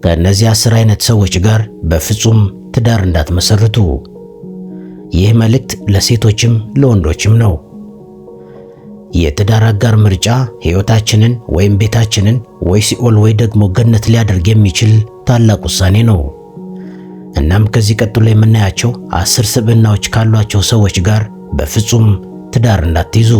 ከእነዚህ 10 አይነት ሰዎች ጋር በፍጹም ትዳር እንዳትመሰርቱ። ይህ መልእክት ለሴቶችም ለወንዶችም ነው። የትዳር አጋር ምርጫ ሕይወታችንን ወይም ቤታችንን ወይ ሲኦል ወይ ደግሞ ገነት ሊያደርግ የሚችል ታላቅ ውሳኔ ነው። እናም ከዚህ ቀጥሎ የምናያቸው 10 ስብዕናዎች ካሏቸው ሰዎች ጋር በፍጹም ትዳር እንዳትይዙ።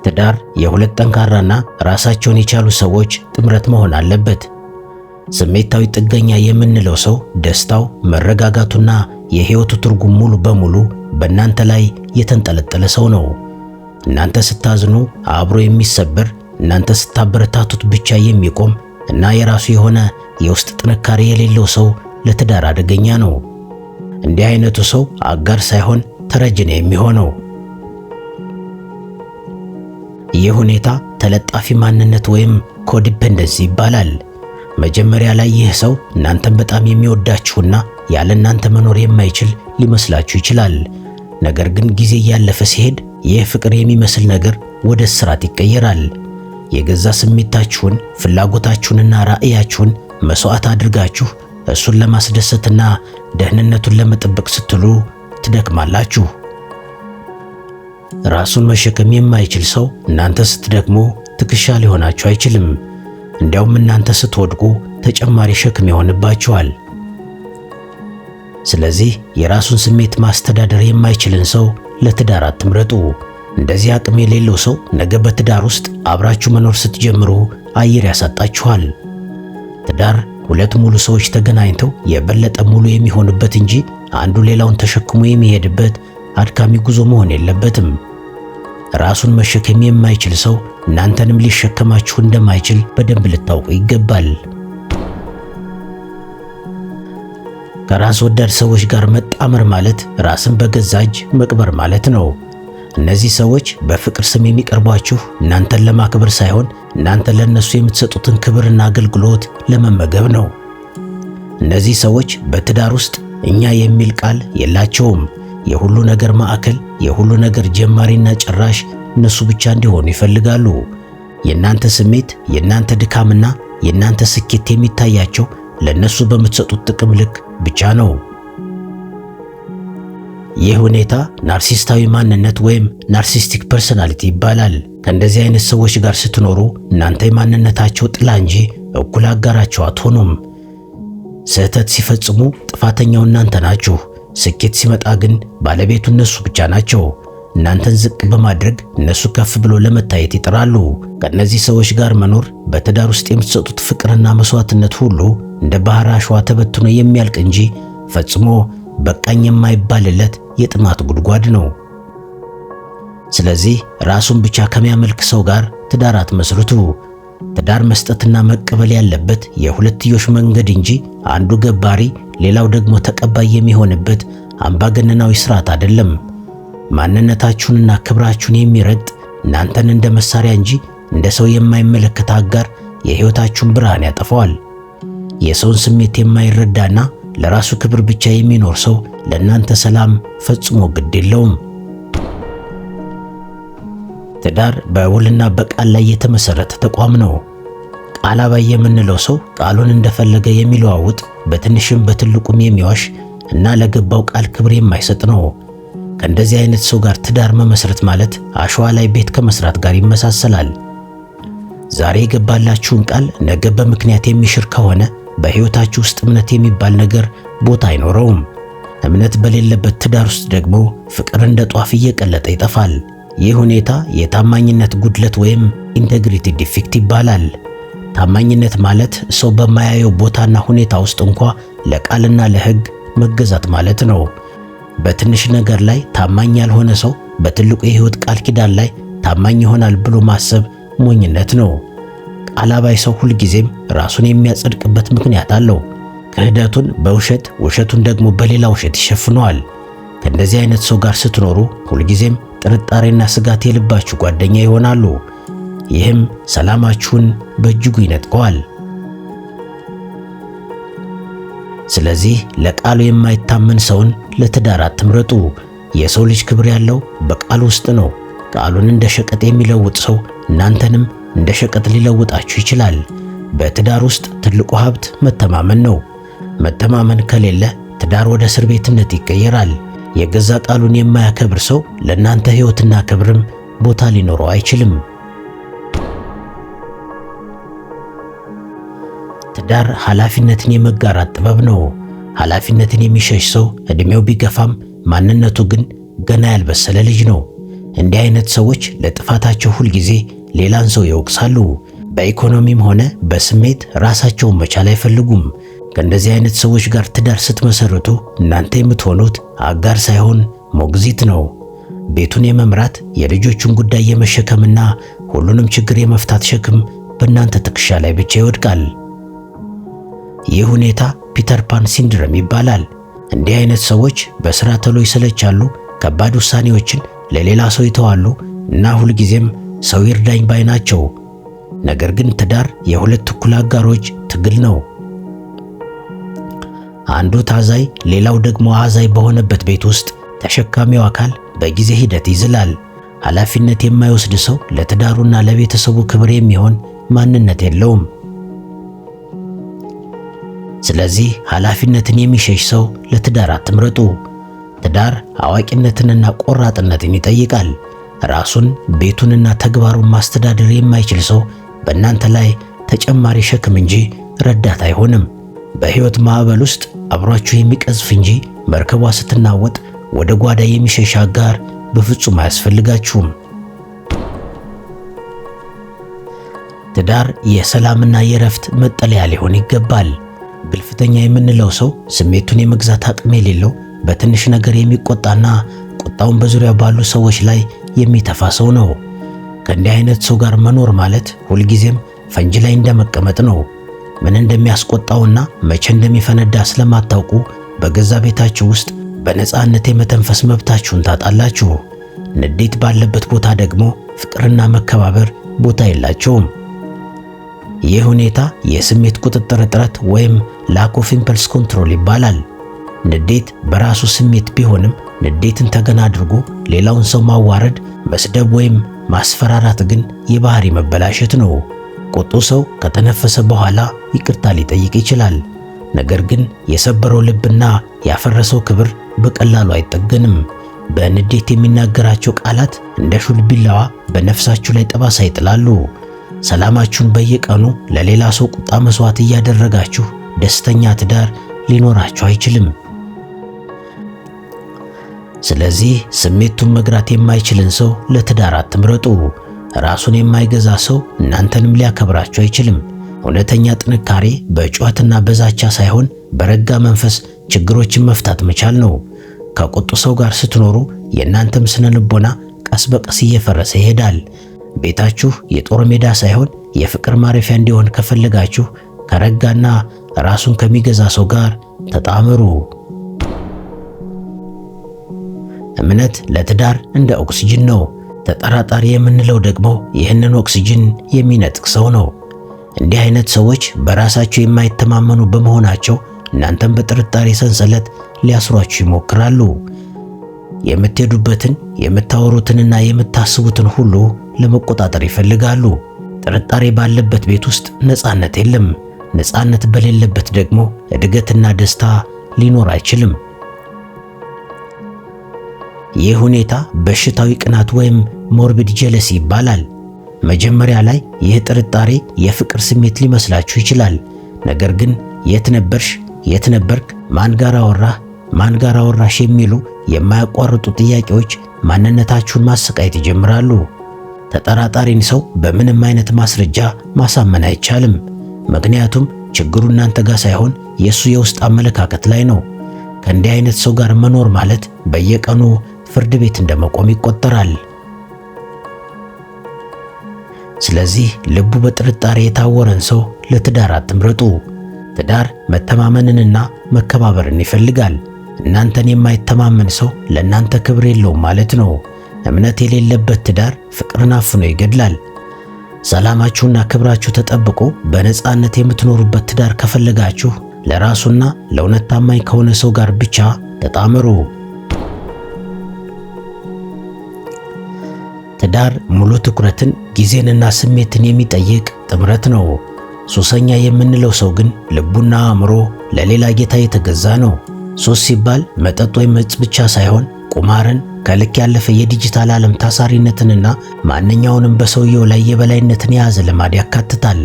ትዳር የሁለት ጠንካራና ራሳቸውን የቻሉ ሰዎች ጥምረት መሆን አለበት። ስሜታዊ ጥገኛ የምንለው ሰው ደስታው፣ መረጋጋቱና የሕይወቱ ትርጉም ሙሉ በሙሉ በእናንተ ላይ የተንጠለጠለ ሰው ነው። እናንተ ስታዝኑ አብሮ የሚሰበር፣ እናንተ ስታበረታቱት ብቻ የሚቆም እና የራሱ የሆነ የውስጥ ጥንካሬ የሌለው ሰው ለትዳር አደገኛ ነው። እንዲህ አይነቱ ሰው አጋር ሳይሆን ተረጅ ነው የሚሆነው። ይህ ሁኔታ ተለጣፊ ማንነት ወይም ኮዲፔንደንሲ ይባላል። መጀመሪያ ላይ ይህ ሰው እናንተን በጣም የሚወዳችሁና ያለ እናንተ መኖር የማይችል ሊመስላችሁ ይችላል። ነገር ግን ጊዜ እያለፈ ሲሄድ ይህ ፍቅር የሚመስል ነገር ወደ እስራት ይቀየራል። የገዛ ስሜታችሁን፣ ፍላጎታችሁንና ራዕያችሁን መስዋዕት አድርጋችሁ እሱን ለማስደሰትና ደህንነቱን ለመጠበቅ ስትሉ ትደክማላችሁ። ራሱን መሸከም የማይችል ሰው እናንተ ስትደክሙ ትከሻ ሊሆናችሁ አይችልም። እንዲያውም እናንተ ስትወድቁ ተጨማሪ ሸክም ይሆንባችኋል። ስለዚህ የራሱን ስሜት ማስተዳደር የማይችልን ሰው ለትዳር አትምረጡ። እንደዚህ አቅም የሌለው ሰው ነገ በትዳር ውስጥ አብራችሁ መኖር ስትጀምሩ አየር ያሳጣችኋል። ትዳር ሁለት ሙሉ ሰዎች ተገናኝተው የበለጠ ሙሉ የሚሆኑበት እንጂ አንዱ ሌላውን ተሸክሞ የሚሄድበት አድካሚ ጉዞ መሆን የለበትም። ራሱን መሸከም የማይችል ሰው እናንተንም ሊሸከማችሁ እንደማይችል በደንብ ልታውቁ ይገባል። ከራስ ወዳድ ሰዎች ጋር መጣመር ማለት ራስን በገዛ እጅ መቅበር ማለት ነው። እነዚህ ሰዎች በፍቅር ስም የሚቀርቧችሁ እናንተን ለማክበር ሳይሆን እናንተ ለነሱ የምትሰጡትን ክብርና አገልግሎት ለመመገብ ነው። እነዚህ ሰዎች በትዳር ውስጥ እኛ የሚል ቃል የላቸውም። የሁሉ ነገር ማዕከል፣ የሁሉ ነገር ጀማሪና ጨራሽ እነሱ ብቻ እንዲሆኑ ይፈልጋሉ። የእናንተ ስሜት፣ የእናንተ ድካምና የእናንተ ስኬት የሚታያቸው ለነሱ በምትሰጡት ጥቅም ልክ ብቻ ነው። ይህ ሁኔታ ናርሲስታዊ ማንነት ወይም ናርሲስቲክ ፐርሰናሊቲ ይባላል። ከእንደዚህ አይነት ሰዎች ጋር ስትኖሩ እናንተ የማንነታቸው ጥላ እንጂ እኩል አጋራቸው አትሆኑም። ስህተት ሲፈጽሙ ጥፋተኛው እናንተ ናችሁ። ስኬት ሲመጣ ግን ባለቤቱ እነሱ ብቻ ናቸው። እናንተን ዝቅ በማድረግ እነሱ ከፍ ብሎ ለመታየት ይጥራሉ። ከእነዚህ ሰዎች ጋር መኖር በትዳር ውስጥ የምትሰጡት ፍቅርና መስዋዕትነት ሁሉ እንደ ባህር አሸዋ ተበትኖ የሚያልቅ እንጂ ፈጽሞ በቃኝ የማይባልለት የጥማት ጉድጓድ ነው። ስለዚህ ራሱን ብቻ ከሚያመልክ ሰው ጋር ትዳር አትመስርቱ። ትዳር መስጠትና መቀበል ያለበት የሁለትዮሽ መንገድ እንጂ አንዱ ገባሪ ሌላው ደግሞ ተቀባይ የሚሆንበት አምባገነናዊ ስርዓት አይደለም። ማንነታችሁንና ክብራችሁን የሚረግጥ እናንተን እንደ መሳሪያ እንጂ እንደ ሰው የማይመለከት አጋር የሕይወታችሁን ብርሃን ያጠፋዋል። የሰውን ስሜት የማይረዳና ለራሱ ክብር ብቻ የሚኖር ሰው ለእናንተ ሰላም ፈጽሞ ግድ የለውም። ትዳር በውልና በቃል ላይ የተመሰረተ ተቋም ነው። ቃል አባይ የምንለው ሰው ቃሉን እንደፈለገ የሚለዋውጥ፣ በትንሽም በትልቁም የሚዋሽ እና ለገባው ቃል ክብር የማይሰጥ ነው። ከእንደዚህ አይነት ሰው ጋር ትዳር መመስረት ማለት አሸዋ ላይ ቤት ከመስራት ጋር ይመሳሰላል። ዛሬ የገባላችሁን ቃል ነገ በምክንያት የሚሽር ከሆነ በሕይወታችሁ ውስጥ እምነት የሚባል ነገር ቦታ አይኖረውም። እምነት በሌለበት ትዳር ውስጥ ደግሞ ፍቅር እንደ ጧፍ እየቀለጠ ይጠፋል። ይህ ሁኔታ የታማኝነት ጉድለት ወይም ኢንቴግሪቲ ዲፌክት ይባላል። ታማኝነት ማለት ሰው በማያየው ቦታና ሁኔታ ውስጥ እንኳ ለቃልና ለሕግ መገዛት ማለት ነው። በትንሽ ነገር ላይ ታማኝ ያልሆነ ሰው በትልቁ የሕይወት ቃል ኪዳን ላይ ታማኝ ይሆናል ብሎ ማሰብ ሞኝነት ነው። ቃል አባይ ሰው ሁልጊዜም ራሱን የሚያጸድቅበት ምክንያት አለው። ክህደቱን በውሸት ውሸቱን ደግሞ በሌላ ውሸት ይሸፍነዋል። ከእንደዚህ አይነት ሰው ጋር ስትኖሩ ሁልጊዜም ጥርጣሬና ስጋት የልባችሁ ጓደኛ ይሆናሉ። ይህም ሰላማችሁን በእጅጉ ይነጥቀዋል። ስለዚህ ለቃሉ የማይታመን ሰውን ለትዳር አትምረጡ። የሰው ልጅ ክብር ያለው በቃሉ ውስጥ ነው። ቃሉን እንደ ሸቀጥ የሚለውጥ ሰው እናንተንም እንደ ሸቀጥ ሊለውጣችሁ ይችላል። በትዳር ውስጥ ትልቁ ሀብት መተማመን ነው። መተማመን ከሌለ ትዳር ወደ እስር ቤትነት ይቀየራል። የገዛ ቃሉን የማያከብር ሰው ለእናንተ ሕይወትና ክብርም ቦታ ሊኖረው አይችልም። ትዳር ኃላፊነትን የመጋራት ጥበብ ነው። ኃላፊነትን የሚሸሽ ሰው ዕድሜው ቢገፋም ማንነቱ ግን ገና ያልበሰለ ልጅ ነው። እንዲህ አይነት ሰዎች ለጥፋታቸው ሁልጊዜ ሌላን ሰው ይወቅሳሉ። በኢኮኖሚም ሆነ በስሜት ራሳቸውን መቻል አይፈልጉም። ከእንደዚህ አይነት ሰዎች ጋር ትዳር ስትመሰርቱ እናንተ የምትሆኑት አጋር ሳይሆን ሞግዚት ነው። ቤቱን የመምራት የልጆቹን ጉዳይ የመሸከምና ሁሉንም ችግር የመፍታት ሸክም በእናንተ ትከሻ ላይ ብቻ ይወድቃል። ይህ ሁኔታ ፒተር ፓን ሲንድረም ይባላል። እንዲህ አይነት ሰዎች በሥራ ቶሎ ይሰለቻሉ፣ ከባድ ውሳኔዎችን ለሌላ ሰው ይተዋሉ እና ሁልጊዜም ሰው ይርዳኝ ባይ ናቸው። ነገር ግን ትዳር የሁለት እኩል አጋሮች ትግል ነው። አንዱ ታዛይ ሌላው ደግሞ አዛይ በሆነበት ቤት ውስጥ ተሸካሚው አካል በጊዜ ሂደት ይዝላል። ኃላፊነት የማይወስድ ሰው ለትዳሩና ለቤተሰቡ ክብር የሚሆን ማንነት የለውም። ስለዚህ ኃላፊነትን የሚሸሽ ሰው ለትዳር አትምረጡ። ትዳር አዋቂነትንና ቆራጥነትን ይጠይቃል። ራሱን ቤቱንና ተግባሩን ማስተዳደር የማይችል ሰው በእናንተ ላይ ተጨማሪ ሸክም እንጂ ረዳት አይሆንም። በሕይወት ማዕበል ውስጥ አብሯችሁ የሚቀዝፍ እንጂ መርከቧ ስትናወጥ ወደ ጓዳ የሚሸሽ አጋር በፍጹም አያስፈልጋችሁም። ትዳር የሰላምና የእረፍት መጠለያ ሊሆን ይገባል። ግልፍተኛ የምንለው ሰው ስሜቱን የመግዛት አቅም የሌለው፣ በትንሽ ነገር የሚቆጣና ቁጣውን በዙሪያው ባሉ ሰዎች ላይ የሚተፋ ሰው ነው። ከእንዲህ አይነት ሰው ጋር መኖር ማለት ሁልጊዜም ፈንጅ ላይ እንደመቀመጥ ነው። ምን እንደሚያስቆጣውና መቼ እንደሚፈነዳ ስለማታውቁ በገዛ ቤታችሁ ውስጥ በነፃነት የመተንፈስ መብታችሁን ታጣላችሁ። ንዴት ባለበት ቦታ ደግሞ ፍቅርና መከባበር ቦታ የላቸውም። ይህ ሁኔታ የስሜት ቁጥጥር እጥረት ወይም ላክ ኦፍ ኢምፐልስ ኮንትሮል ይባላል። ንዴት በራሱ ስሜት ቢሆንም ንዴትን ተገን አድርጎ ሌላውን ሰው ማዋረድ፣ መስደብ ወይም ማስፈራራት ግን የባህሪ መበላሸት ነው። ቁጡ ሰው ከተነፈሰ በኋላ ይቅርታ ሊጠይቅ ይችላል። ነገር ግን የሰበረው ልብና ያፈረሰው ክብር በቀላሉ አይጠገንም። በንዴት የሚናገራቸው ቃላት እንደ ሹል ቢላዋ በነፍሳችሁ ላይ ጠባሳ ይጥላሉ። ሰላማችሁን በየቀኑ ለሌላ ሰው ቁጣ መስዋዕት እያደረጋችሁ ደስተኛ ትዳር ሊኖራችሁ አይችልም። ስለዚህ ስሜቱን መግራት የማይችልን ሰው ለትዳር አትምረጡ። ራሱን የማይገዛ ሰው እናንተንም ሊያከብራችሁ አይችልም። እውነተኛ ጥንካሬ በጩኸትና በዛቻ ሳይሆን በረጋ መንፈስ ችግሮችን መፍታት መቻል ነው። ከቁጡ ሰው ጋር ስትኖሩ የእናንተም ስነ ልቦና ቀስ በቀስ እየፈረሰ ይሄዳል። ቤታችሁ የጦር ሜዳ ሳይሆን የፍቅር ማረፊያ እንዲሆን ከፈለጋችሁ ከረጋና ራሱን ከሚገዛ ሰው ጋር ተጣመሩ። እምነት ለትዳር እንደ ኦክሲጅን ነው። ተጠራጣሪ የምንለው ደግሞ ይህንን ኦክሲጅን የሚነጥቅ ሰው ነው። እንዲህ አይነት ሰዎች በራሳቸው የማይተማመኑ በመሆናቸው እናንተም በጥርጣሬ ሰንሰለት ሊያስሯችሁ ይሞክራሉ። የምትሄዱበትን የምታወሩትንና የምታስቡትን ሁሉ ለመቆጣጠር ይፈልጋሉ። ጥርጣሬ ባለበት ቤት ውስጥ ነፃነት የለም። ነፃነት በሌለበት ደግሞ እድገትና ደስታ ሊኖር አይችልም። ይህ ሁኔታ በሽታዊ ቅናት ወይም ሞርቢድ ጀለሲ ይባላል። መጀመሪያ ላይ ይህ ጥርጣሬ የፍቅር ስሜት ሊመስላችሁ ይችላል። ነገር ግን የት ነበርሽ፣ የት ነበርክ፣ ማን ጋር አወራህ፣ ማን ጋር አወራሽ የሚሉ የማያቋርጡ ጥያቄዎች ማንነታችሁን ማሰቃየት ይጀምራሉ። ተጠራጣሪን ሰው በምንም አይነት ማስረጃ ማሳመን አይቻልም። ምክንያቱም ችግሩ እናንተ ጋር ሳይሆን የሱ የውስጥ አመለካከት ላይ ነው። ከእንዲህ አይነት ሰው ጋር መኖር ማለት በየቀኑ ፍርድ ቤት እንደመቆም ይቆጠራል። ስለዚህ ልቡ በጥርጣሬ የታወረን ሰው ለትዳር አትምረጡ። ትዳር መተማመንንና መከባበርን ይፈልጋል። እናንተን የማይተማመን ሰው ለእናንተ ክብር የለውም ማለት ነው። እምነት የሌለበት ትዳር ፍቅርን አፍኖ ይገድላል። ሰላማችሁና ክብራችሁ ተጠብቆ በነፃነት የምትኖሩበት ትዳር ከፈለጋችሁ ለራሱና ለእውነት ታማኝ ከሆነ ሰው ጋር ብቻ ተጣመሩ። ትዳር ሙሉ ትኩረትን፣ ጊዜንና ስሜትን የሚጠይቅ ጥምረት ነው። ሱሰኛ የምንለው ሰው ግን ልቡና አእምሮ ለሌላ ጌታ የተገዛ ነው። ሱስ ሲባል መጠጥ ወይም እጽ ብቻ ሳይሆን ቁማርን፣ ከልክ ያለፈ የዲጂታል ዓለም ታሳሪነትንና ማንኛውንም በሰውየው ላይ የበላይነትን የያዘ ልማድ ያካትታል።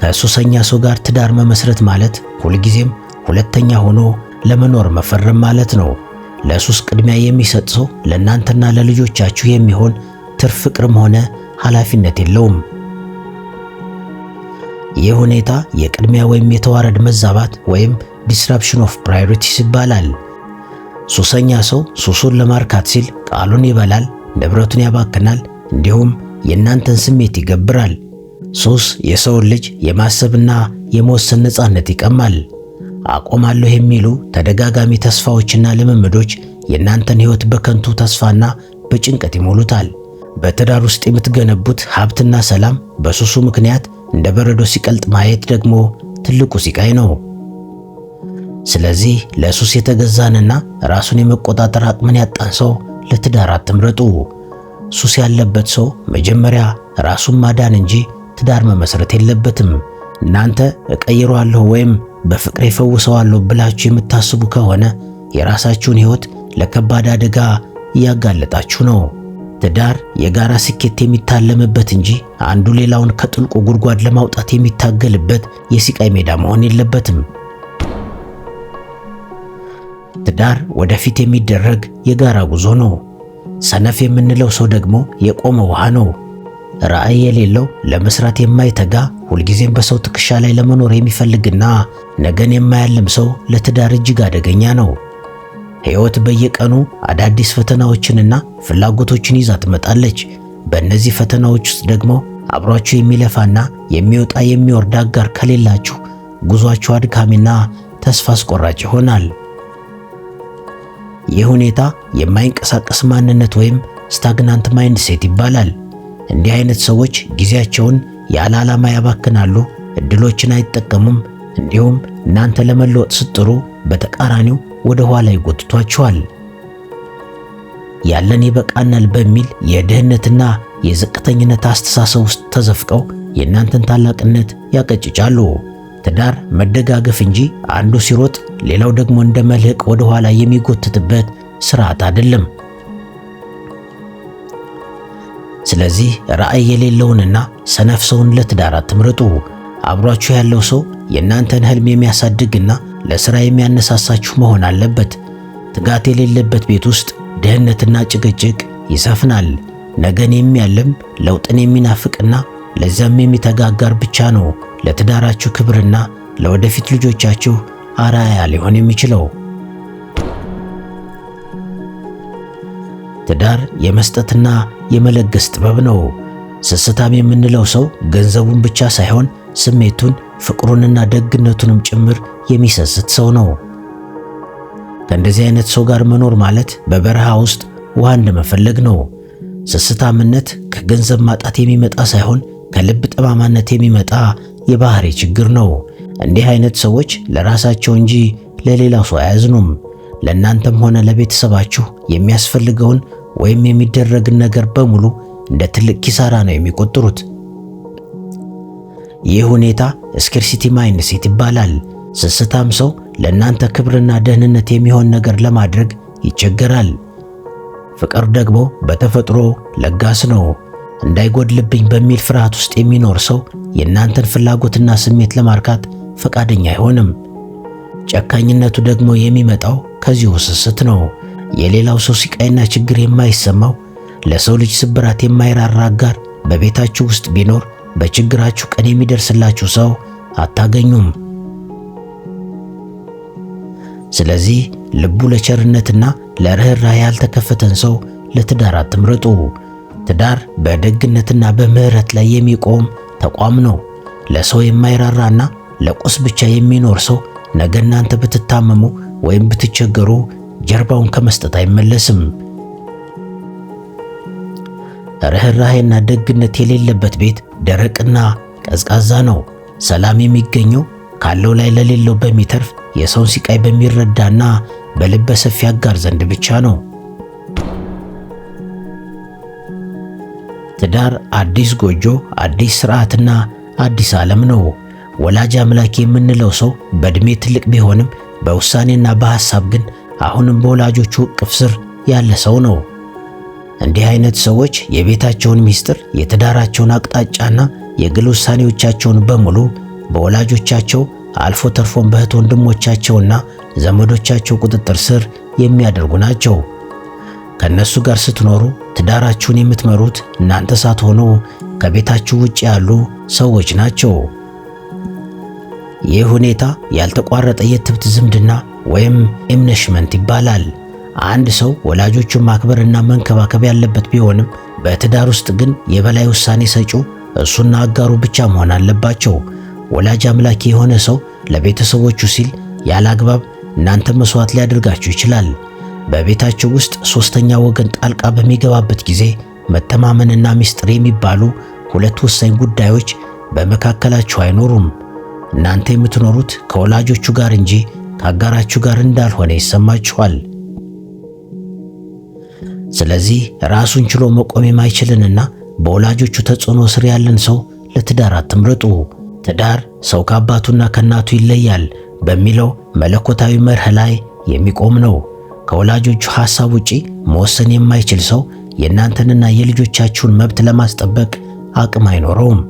ከሱሰኛ ሰው ጋር ትዳር መመስረት ማለት ሁልጊዜም ሁለተኛ ሆኖ ለመኖር መፈረም ማለት ነው። ለሱስ ቅድሚያ የሚሰጥ ሰው ለእናንተና ለልጆቻችሁ የሚሆን ትርፍ ፍቅርም ሆነ ኃላፊነት የለውም። ይህ ሁኔታ የቅድሚያ ወይም የተዋረድ መዛባት ወይም ዲስራፕሽን ኦፍ ፕራዮሪቲስ ይባላል። ሱሰኛ ሰው ሱሱን ለማርካት ሲል ቃሉን ይበላል፣ ንብረቱን ያባክናል፣ እንዲሁም የእናንተን ስሜት ይገብራል። ሱስ የሰውን ልጅ የማሰብና የመወሰን ነፃነት ይቀማል። አቆማለሁ የሚሉ ተደጋጋሚ ተስፋዎችና ልምምዶች የእናንተን ሕይወት በከንቱ ተስፋና በጭንቀት ይሞሉታል። በትዳር ውስጥ የምትገነቡት ሀብትና ሰላም በሱሱ ምክንያት እንደ በረዶ ሲቀልጥ ማየት ደግሞ ትልቁ ሲቃይ ነው። ስለዚህ ለሱስ የተገዛንና ራሱን የመቆጣጠር አቅምን ያጣን ሰው ለትዳር አትምረጡ። ሱስ ያለበት ሰው መጀመሪያ ራሱን ማዳን እንጂ ትዳር መመስረት የለበትም። እናንተ እቀይረዋለሁ ወይም በፍቅር እፈውሰዋለሁ ብላችሁ የምታስቡ ከሆነ የራሳችሁን ሕይወት ለከባድ አደጋ እያጋለጣችሁ ነው። ትዳር የጋራ ስኬት የሚታለምበት እንጂ አንዱ ሌላውን ከጥልቁ ጉድጓድ ለማውጣት የሚታገልበት የሲቃይ ሜዳ መሆን የለበትም። ትዳር ወደፊት የሚደረግ የጋራ ጉዞ ነው። ሰነፍ የምንለው ሰው ደግሞ የቆመ ውሃ ነው። ራዕይ የሌለው፣ ለመስራት የማይተጋ፣ ሁልጊዜም በሰው ትከሻ ላይ ለመኖር የሚፈልግና ነገን የማያልም ሰው ለትዳር እጅግ አደገኛ ነው። ሕይወት በየቀኑ አዳዲስ ፈተናዎችንና ፍላጎቶችን ይዛ ትመጣለች። በእነዚህ ፈተናዎች ውስጥ ደግሞ አብሯችሁ የሚለፋና የሚወጣ የሚወርድ አጋር ከሌላችሁ ጉዟችሁ አድካሚና ተስፋ አስቆራጭ ይሆናል። ይህ ሁኔታ የማይንቀሳቀስ ማንነት ወይም ስታግናንት ማይንድ ሴት ይባላል። እንዲህ አይነት ሰዎች ጊዜያቸውን ያለ ዓላማ ያባክናሉ፣ እድሎችን አይጠቀሙም፣ እንዲሁም እናንተ ለመለወጥ ስትጥሩ በተቃራኒው ወደ ኋላ ይጎትቷቸዋል። ያለን ይበቃናል በሚል የድህነትና የዝቅተኝነት አስተሳሰብ ውስጥ ተዘፍቀው የእናንተን ታላቅነት ያቀጭጫሉ። ትዳር መደጋገፍ እንጂ አንዱ ሲሮጥ ሌላው ደግሞ እንደ መልህቅ ወደ ኋላ የሚጎትትበት ስርዓት አይደለም። ስለዚህ ራዕይ የሌለውንና ሰነፍ ሰውን ለትዳር አትምረጡ። አብሯችሁ ያለው ሰው የእናንተን ህልም የሚያሳድግና ለሥራ የሚያነሳሳችሁ መሆን አለበት። ትጋት የሌለበት ቤት ውስጥ ድህነትና ጭቅጭቅ ይሰፍናል። ነገን የሚያልም ለውጥን የሚናፍቅና ለዚያም የሚተጋ አጋር ብቻ ነው ለትዳራችሁ ክብርና ለወደፊት ልጆቻችሁ አርአያ ሊሆን የሚችለው። ትዳር የመስጠትና የመለገስ ጥበብ ነው። ስስታም የምንለው ሰው ገንዘቡን ብቻ ሳይሆን ስሜቱን፣ ፍቅሩንና ደግነቱንም ጭምር የሚሰስት ሰው ነው። ከእንደዚህ አይነት ሰው ጋር መኖር ማለት በበረሃ ውስጥ ውሃ እንደመፈለግ ነው። ስስታምነት ከገንዘብ ማጣት የሚመጣ ሳይሆን ከልብ ጠማማነት የሚመጣ የባህሪ ችግር ነው። እንዲህ አይነት ሰዎች ለራሳቸው እንጂ ለሌላው ሰው አያዝኑም። ለእናንተም ሆነ ለቤተሰባችሁ የሚያስፈልገውን ወይም የሚደረግን ነገር በሙሉ እንደ ትልቅ ኪሳራ ነው የሚቆጥሩት። ይህ ሁኔታ ስኬርሲቲ ማይንድ ሴት ይባላል። ስስታም ሰው ለእናንተ ክብርና ደህንነት የሚሆን ነገር ለማድረግ ይቸገራል። ፍቅር ደግሞ በተፈጥሮ ለጋስ ነው። እንዳይጎድልብኝ በሚል ፍርሃት ውስጥ የሚኖር ሰው የእናንተን ፍላጎትና ስሜት ለማርካት ፈቃደኛ አይሆንም። ጨካኝነቱ ደግሞ የሚመጣው ከዚሁ ስስት ነው። የሌላው ሰው ስቃይና ችግር የማይሰማው፣ ለሰው ልጅ ስብራት የማይራራ አጋር በቤታችሁ ውስጥ ቢኖር በችግራችሁ ቀን የሚደርስላችሁ ሰው አታገኙም። ስለዚህ ልቡ ለቸርነትና ለርህራሄ ያልተከፈተን ሰው ለትዳር አትምረጡ። ትዳር በደግነትና በምህረት ላይ የሚቆም ተቋም ነው። ለሰው የማይራራና ለቁስ ብቻ የሚኖር ሰው ነገ እናንተ ብትታመሙ ወይም ብትቸገሩ ጀርባውን ከመስጠት አይመለስም። ርህራሄና ደግነት የሌለበት ቤት ደረቅና ቀዝቃዛ ነው። ሰላም የሚገኘው ካለው ላይ ለሌለው በሚተርፍ የሰውን ሲቃይ በሚረዳና በልበ ሰፊ አጋር ዘንድ ብቻ ነው። ትዳር አዲስ ጎጆ፣ አዲስ ስርዓትና አዲስ ዓለም ነው። ወላጅ አምላክ የምንለው ሰው በእድሜ ትልቅ ቢሆንም በውሳኔና በሐሳብ ግን አሁንም በወላጆቹ እቅፍ ስር ያለ ሰው ነው። እንዲህ አይነት ሰዎች የቤታቸውን ሚስጥር፣ የትዳራቸውን አቅጣጫና የግል ውሳኔዎቻቸውን በሙሉ በወላጆቻቸው አልፎ ተርፎም በእህት ወንድሞቻቸውና ዘመዶቻቸው ቁጥጥር ስር የሚያደርጉ ናቸው። ከነሱ ጋር ስትኖሩ ትዳራችሁን የምትመሩት እናንተ ሳትሆኑ ከቤታችሁ ውጭ ያሉ ሰዎች ናቸው። ይህ ሁኔታ ያልተቋረጠ የትብት ዝምድና ወይም ኢምነሽመንት ይባላል። አንድ ሰው ወላጆቹን ማክበርና መንከባከብ ያለበት ቢሆንም በትዳር ውስጥ ግን የበላይ ውሳኔ ሰጪው እሱና አጋሩ ብቻ መሆን አለባቸው። ወላጅ አምላኪ የሆነ ሰው ለቤተሰቦቹ ሲል ያለ አግባብ እናንተ መስዋዕት ሊያደርጋችሁ ይችላል። በቤታችሁ ውስጥ ሶስተኛ ወገን ጣልቃ በሚገባበት ጊዜ መተማመንና ሚስጥር የሚባሉ ሁለት ወሳኝ ጉዳዮች በመካከላችሁ አይኖሩም። እናንተ የምትኖሩት ከወላጆቹ ጋር እንጂ ከአጋራችሁ ጋር እንዳልሆነ ይሰማችኋል። ስለዚህ ራሱን ችሎ መቆም የማይችልንና በወላጆቹ ተጽዕኖ ስር ያለን ሰው ለትዳር አትምረጡ። ትዳር ሰው ከአባቱና ከእናቱ ይለያል በሚለው መለኮታዊ መርህ ላይ የሚቆም ነው። ከወላጆቹ ሐሳብ ውጪ መወሰን የማይችል ሰው የእናንተንና የልጆቻችሁን መብት ለማስጠበቅ አቅም አይኖረውም።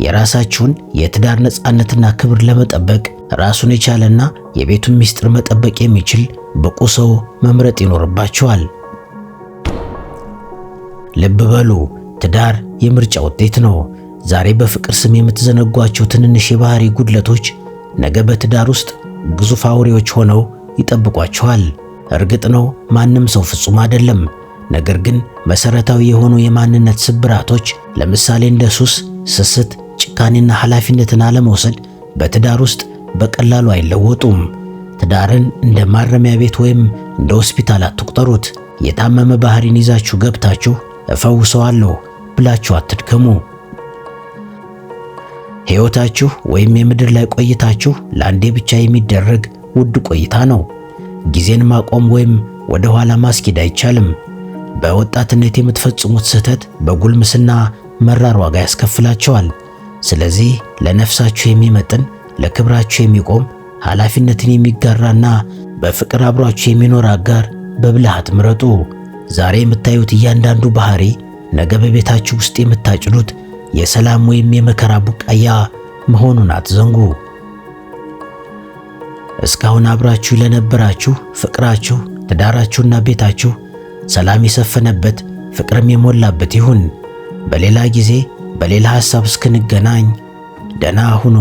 የራሳችሁን የትዳር ነፃነትና ክብር ለመጠበቅ ራሱን የቻለና የቤቱን ሚስጥር መጠበቅ የሚችል ብቁ ሰው መምረጥ ይኖርባችኋል። ልብ በሉ፣ ትዳር የምርጫ ውጤት ነው። ዛሬ በፍቅር ስም የምትዘነጓቸው ትንንሽ የባህሪ ጉድለቶች ነገ በትዳር ውስጥ ግዙፍ አውሬዎች ሆነው ይጠብቋችኋል። እርግጥ ነው ማንም ሰው ፍጹም አይደለም። ነገር ግን መሰረታዊ የሆኑ የማንነት ስብራቶች ለምሳሌ እንደ ሱስ፣ ስስት፣ ጭካኔና ኃላፊነትን አለመውሰድ በትዳር ውስጥ በቀላሉ አይለወጡም። ትዳርን እንደ ማረሚያ ቤት ወይም እንደ ሆስፒታል አትቁጠሩት። የታመመ ባህሪን ይዛችሁ ገብታችሁ እፈውሰዋለሁ ብላችሁ አትድከሙ። ሕይወታችሁ ወይም የምድር ላይ ቆይታችሁ ለአንዴ ብቻ የሚደረግ ውድ ቆይታ ነው። ጊዜን ማቆም ወይም ወደ ኋላ ማስኬድ አይቻልም። በወጣትነት የምትፈጽሙት ስህተት በጉልምስና መራር ዋጋ ያስከፍላቸዋል። ስለዚህ ለነፍሳችሁ የሚመጥን ለክብራችሁ የሚቆም ኃላፊነትን የሚጋራና በፍቅር አብሯችሁ የሚኖር አጋር በብልሃት ምረጡ። ዛሬ የምታዩት እያንዳንዱ ባህሪ ነገ በቤታችሁ ውስጥ የምታጭዱት የሰላም ወይም የመከራ ቡቃያ መሆኑን አትዘንጉ። እስካሁን አብራችሁ ለነበራችሁ ፍቅራችሁ፣ ትዳራችሁና ቤታችሁ ሰላም የሰፈነበት ፍቅርም የሞላበት ይሁን። በሌላ ጊዜ በሌላ ሐሳብ እስክንገናኝ ደህና ሁኑ።